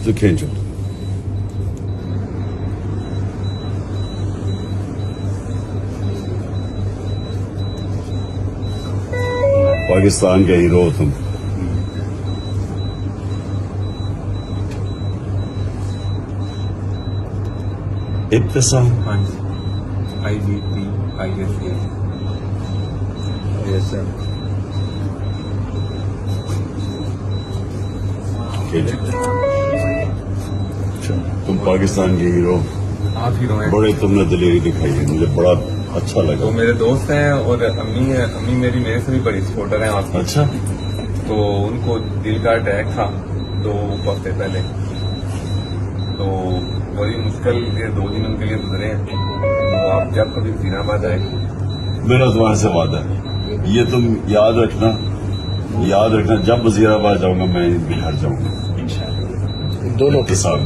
تو کھینچو. پاکستان کا ہیرو تم. ابتسام. ہاں جی. IBP yes sir. تم پاکستان کے ہیرو. آپ ہیرو ہیں. بڑے تم نے دلیری دکھائی ہے, مجھے بڑا اچھا لگا. تو میرے دوست ہیں اور امی ہیں. امی میری میرے سے بھی بڑی سپورٹر ہیں آپ کی. اچھا. تو ان کو دل کا اٹیک تھا 2 ہفتے پہلے, تو بڑی مشکل کے 2 دن ان کے لیے گزرے ہیں. تو آپ جب کبھی وزیر آباد آئے, میرا تمہارے سے وعدہ ہے, یہ تم یاد رکھنا جب وزیر آباد جاؤں گا میں بہار جاؤں گا دونوں کے ابتسام.